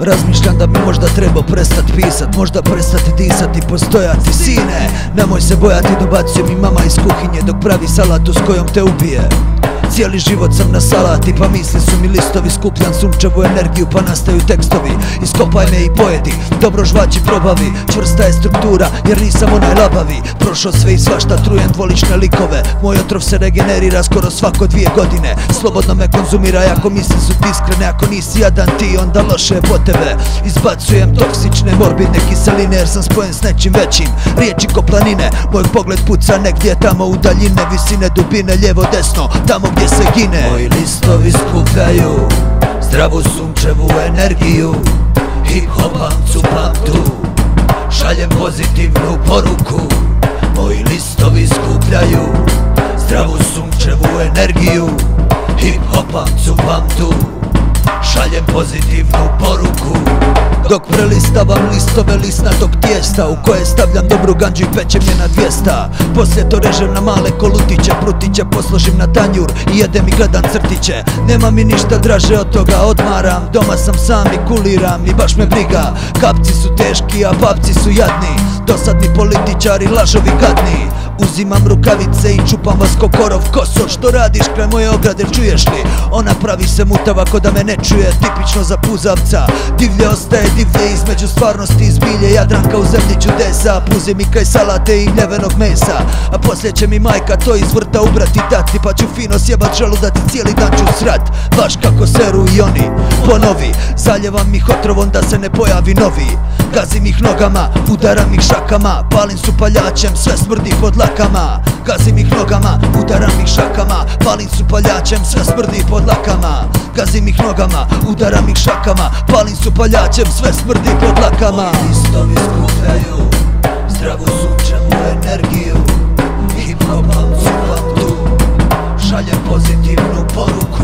Razmišljam da mi možda treba prestat pisat, možda prestati disati, postojati. Sine, nemoj se bojati, dobacuje mi mama iz kuhinje dok pravi salatu s kojom te ubije. Cijeli život sam na salati, pa misli su mi listovi, skupljam sunčevu energiju pa nastaju tekstovi. Iskopaj me i pojedi, dobro žvači probavi, čvrsta je struktura jer nisam onaj labavi. Prošao sve i svašta, trujem dvolične likove, moj otrov se regenerira skoro svako 2 godine. Slobodno me konzumiraj ako misli su iskrene, ako nisi jadan ti onda loše je po tebe. Izbacujem toksične morbidne kiseline jer sam spojen s nečim većim. Riječi ko planine, moj pogled puca negdje tamo u daljine, visine, dubine, lijevo, desno, tamo gdje se gine. Moji listovi skupljaju zdravu sunčevu energiju, hip-hopam, cupam tu, šaljem pozitivnu poruku. Moji listovi skupljaju zdravu sunčevu energiju, hip-hopam, cupam tu, šaljem pozitivnu poruku. Dok prelistavam listove lisnatog tijesta u koje stavljam dobru ganđu i pečem je na 200. Poslije to režem na male kolutiće, prutiće posložim na tanjur i jedem i gledam crtiće. Nema mi ništa draže od toga, odmaram, doma sam sam i kuliram i baš me briga. Kapci su teški, a papci su jadni, dosadni političari, lažovi gadni. Uzimam rukavice i čupam vas ko korov koso. Što radiš kraj moje ograde, čuješ li? Ona pravi se mutava ko da me ne čuje, tipično za puzavca. Divlje ostaje divlje između stvarnosti i zbilje. Jadranka u zemlji čudesa, puzi mi kaj salate i ljevenog mesa. A poslije će mi majka to iz vrta ubrati dati, pa ću fino sjebat želudac i cijeli dan ću srat. Baš kako seru i oni, ponovi. Zaljevam ih otrovom da se ne pojavi novi. Gazim ih nogama, udaram ih šakama, palim su paljačem, sve smrdi pod lakama. Gazim ih nogama, udaram ih šakama, palim su paljačem, sve smrdi pod lakama. Gazim ih nogama, udaram ih šakama, palim su paljačem, sve smrdi pod lakama. Moji listovi skupljaju zdravu sunčevu energiju, hip-hopam, cupam tu, šaljem pozitivnu poruku.